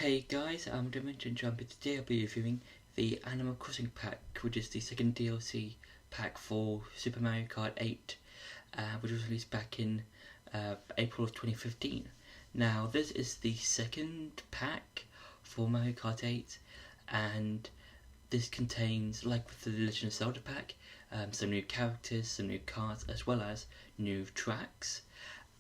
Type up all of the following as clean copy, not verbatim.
Hey guys, I'm Dimension Jumper. Today I'll be reviewing the Animal Crossing pack, which is the second DLC pack for Super Mario Kart 8, which was released back in April of 2015. Now, this is the second pack for Mario Kart 8, and this contains, like with the Legend of Zelda pack, some new characters, some new cards, as well as new tracks.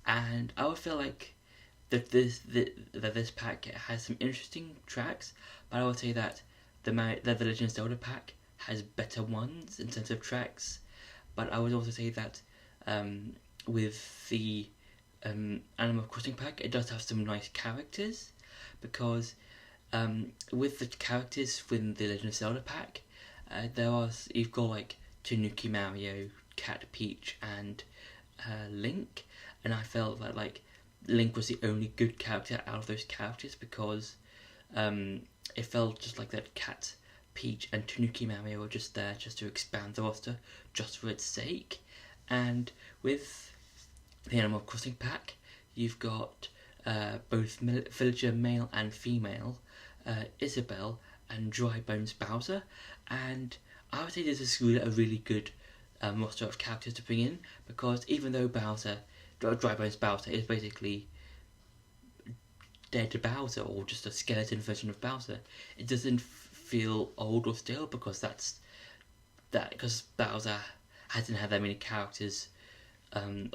And I would feel like that this pack has some interesting tracks, but I would say that the Legend of Zelda pack has better ones in terms of tracks. But I would also say that with the Animal Crossing pack, it does have some nice characters, because with the characters within the Legend of Zelda pack, you've got like Tanuki Mario, Cat Peach, and Link, and I felt that like Link was the only good character out of those characters, because it felt just like that Cat, Peach, and Tanuki Mario were just there just to expand the roster, just for its sake. And with the Animal Crossing pack, you've got both villager male and female, Isabelle and Dry Bones Bowser, and I would say this is a really good roster of characters to bring in, because even though Dry Bones Bowser is basically dead Bowser, or just a skeleton version of Bowser, it doesn't feel old or stale, because because Bowser hasn't had that many characters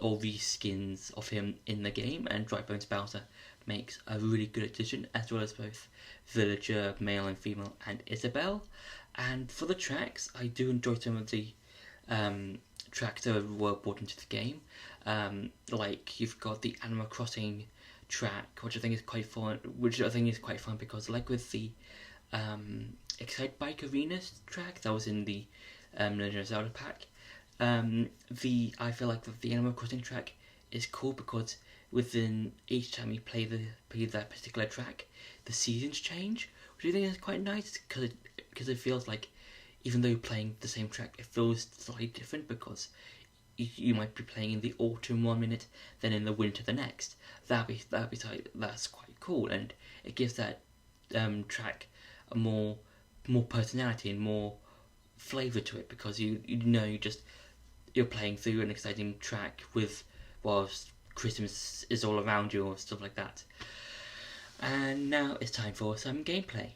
or skins of him in the game, and Dry Bones Bowser makes a really good addition, as well as both villager male and female and Isabelle. And for the tracks, I do enjoy some of the tracks that were brought into the game. Like you've got the Animal Crossing track, which I think is quite fun. Because, like with the Excite Bike Arena track that was in the Legend of Zelda pack, I feel like the Animal Crossing track is cool, because within each time you play that particular track, the seasons change, which I think is quite nice, because it feels like, even though you're playing the same track, it feels slightly different, because you might be playing in the autumn 1 minute, then in the winter the next. That's quite cool, and it gives that track a more personality and more flavour to it, because you're playing through an exciting track whilst Christmas is all around you, or stuff like that. And now it's time for some gameplay.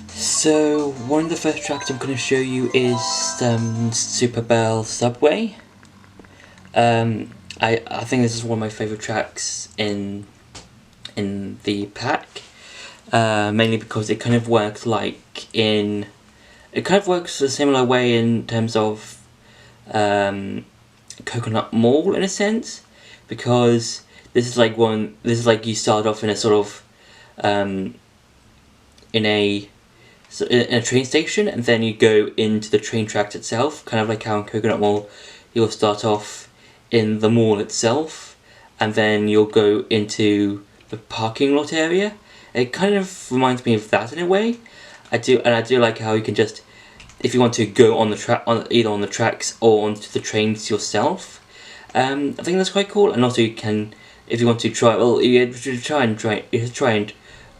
So one of the first tracks I'm going to show you is Super Bell Subway. I think this is one of my favourite tracks in the pack, mainly because it kind of works a similar way in terms of Coconut Mall, in a sense, because this is like you start off in a sort of in a train station, and then you go into the train tracks itself, kind of like how in Coconut Mall you'll start off in the mall itself, and then you'll go into the parking lot area. It kind of reminds me of that in a way. I do like how you can just, if you want to go on the track, either on the tracks or onto the trains yourself. I think that's quite cool, and also you can, if you want to try, you try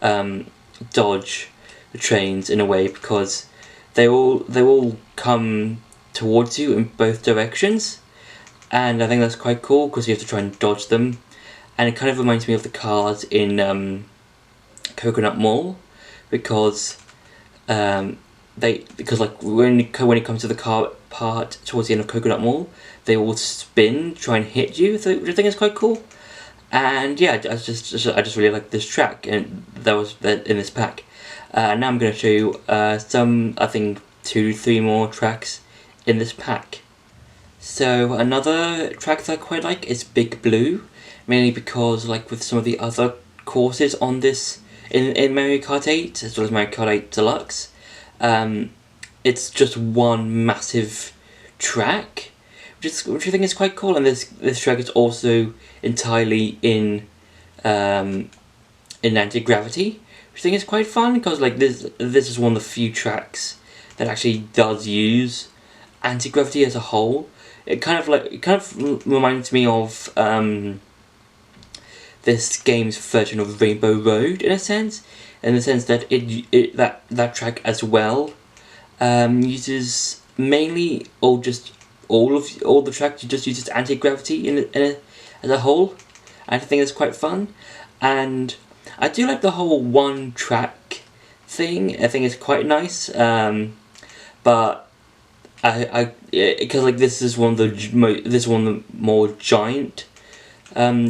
and dodge the trains in a way, because they all come towards you in both directions, and I think that's quite cool, because you have to try and dodge them. And it kind of reminds me of the cars in Coconut Mall, because like when it comes to the car part towards the end of Coconut Mall, they all spin, try and hit you, which I think is quite cool. And yeah, I just really like this track, and that was in this pack. Now I'm going to show you some, I think 2-3 more tracks in this pack. So another track that I quite like is Big Blue, mainly because, like with some of the other courses on this in Mario Kart 8, as well as Mario Kart 8 Deluxe, it's just one massive track, which I think is quite cool. And this track is also entirely in anti-gravity, which I think is quite fun, because like this is one of the few tracks that actually does use anti-gravity as a whole. It kind of reminds me of this game's version of Rainbow Road in the sense that that track as well uses mainly all the tracks just uses anti-gravity as a whole. I think it's quite fun, and I do like the whole one track thing. I think it's quite nice, but because like this is one of the more giant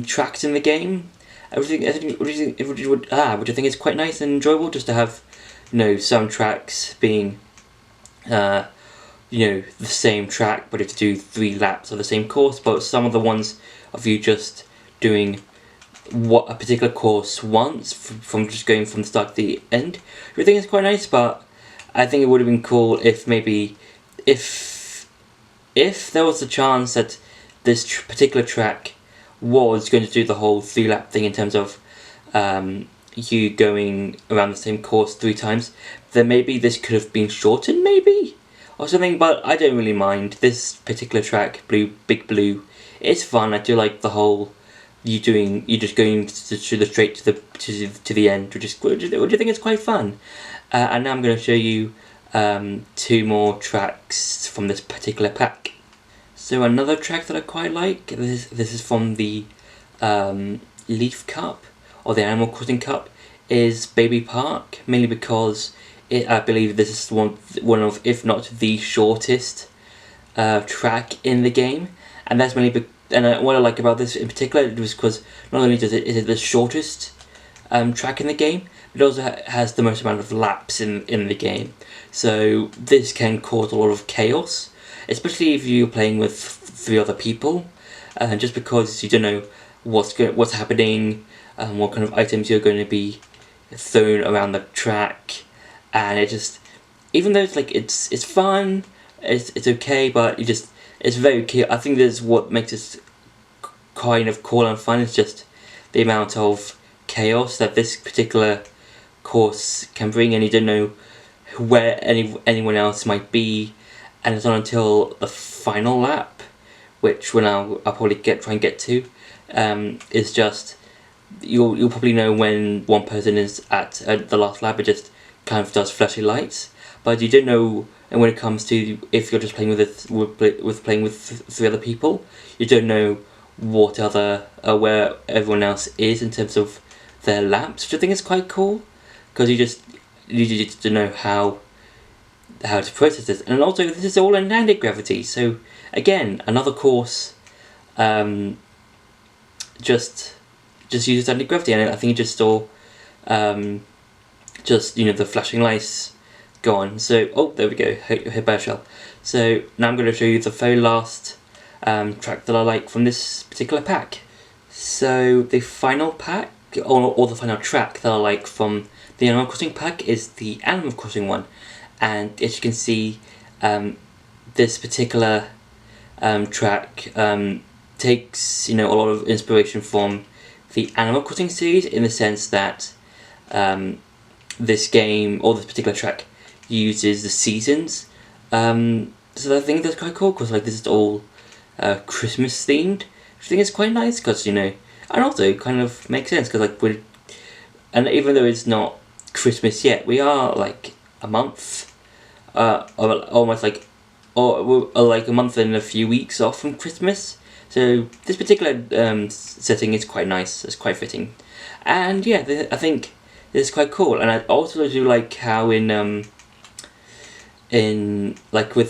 tracks in the game. Which I think is quite nice and enjoyable, just to have, some tracks being, the same track, but you have to do 3 laps of the same course. But some of the ones of you just doing a particular course once, from just going from the start to the end, I think it's quite nice. But I think it would have been cool if maybe if there was a chance that this particular track was going to do the whole 3-lap thing in terms of you going around the same course 3 times, then maybe this could have been shortened, maybe, or something. But I don't really mind this particular track, Big Blue. It's fun. I do like the whole you just going straight to the end, which I think is quite fun. And now I'm going to show you 2 more tracks from this particular pack. So another track that I quite like, this is from the Leaf Cup, or the Animal Crossing Cup, is Baby Park, mainly because I believe this is one of, if not the shortest track in the game, and that's mainly and what I like about this in particular is because not only is it the shortest track in the game, it also has the most amount of laps in the game. So this can cause a lot of chaos, especially if you're playing with 3 other people, just because you don't know what's happening, what kind of items you're going to be thrown around the track, and it just, even though it's fun, it's okay, but it's very key. I think that's what makes it kind of cool and fun. It's just the amount of chaos that this particular course can bring, and you don't know where anyone else might be, and it's not until the final lap, which I'll probably try and get to, is just you'll probably know when one person is at the last lap. It just kind of does flashing lights, but you don't know. And when it comes to if you're just playing playing with 3 other people, you don't know where everyone else is in terms of their laps, which I think is quite cool, because you just don't know how to process this. And also, this is all in anti-gravity, so again, another course just uses anti-gravity, and I think you just saw the flashing lights go on. So there we go, hit by a shell. So now I'm going to show you the very last track that I like from this particular pack. So the final pack, or the final track that I like from the Animal Crossing pack, is the Animal Crossing one. And as you can see, this particular track takes a lot of inspiration from the Animal Crossing series, in the sense that this game, or this particular track, uses the seasons. So I think that's quite cool, because this is all Christmas themed, which I think is quite nice, because and also kind of makes sense, because and even though it's not Christmas yet, we are a month, almost a month and a few weeks off from Christmas. So this particular setting is quite nice. It's quite fitting, and yeah, I think this is quite cool. And I also do like how with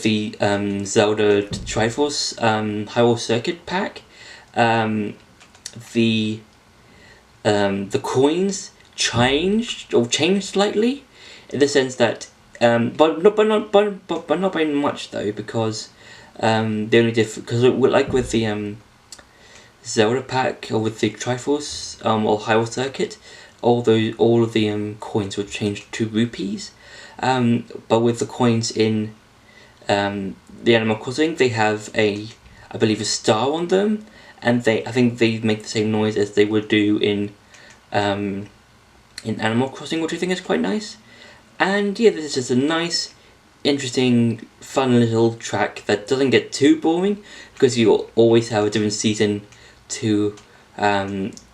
the Zelda Triforce Hyrule Circuit pack, the coins changed slightly, in the sense that but not by much though, because the only because with the Zelda pack, or with the Triforce or Hyrule Circuit, all of the coins were changed to rupees. But with the coins in the Animal Crossing, they have I believe a star on them, and I think they make the same noise as they would do in Animal Crossing, which I think is quite nice. And yeah, this is just a nice, interesting, fun little track that doesn't get too boring, because you always have a different season to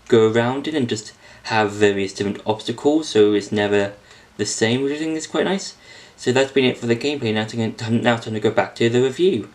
go around in and just have various different obstacles, so it's never the same, which I think is quite nice. So that's been it for the gameplay. Now time to go back to the review.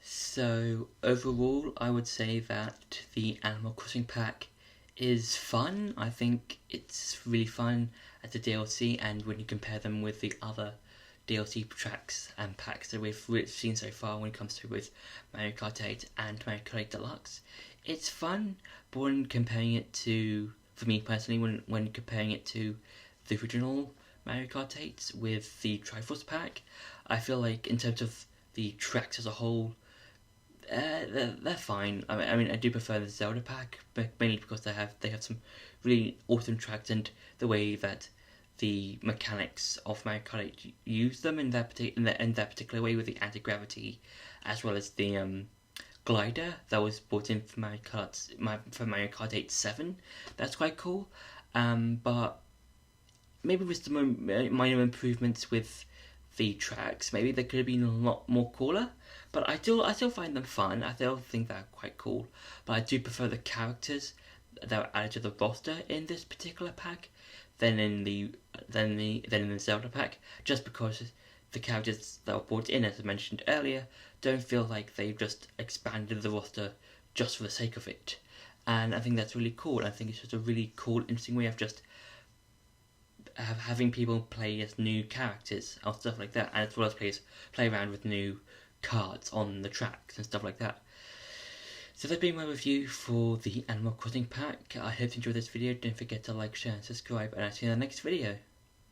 So overall, I would say that the Animal Crossing pack is fun. I think it's really fun as a DLC, and when you compare them with the other DLC tracks and packs that we've seen so far when it comes to with Mario Kart 8 and Mario Kart 8 Deluxe, it's fun. But when comparing it to, for me personally, when comparing it to the original Mario Kart 8 with the Triforce pack, I feel like in terms of the tracks as a whole, they're fine. I mean, I do prefer the Zelda pack, but mainly because they have some really awesome tracks, and the way that the mechanics of Mario Kart 8 use them in that particular way with the anti gravity, as well as the glider that was brought in for Mario Kart 8 7. That's quite cool. But maybe with some minor improvements with the tracks, maybe they could have been a lot more cooler. But I still find them fun. I still think they're quite cool. But I do prefer the characters that were added to the roster in this particular pack than in the Zelda pack, just because the characters that were brought in, as I mentioned earlier, don't feel like they've just expanded the roster just for the sake of it. And I think that's really cool. I think it's just a really cool, interesting way of just having people play as new characters or stuff like that, and as well as play around with new cards on the tracks and stuff like that. So that's been my review for the Animal Crossing pack. I hope you enjoyed this video. Don't forget to like, share and subscribe, and I'll see you in the next video.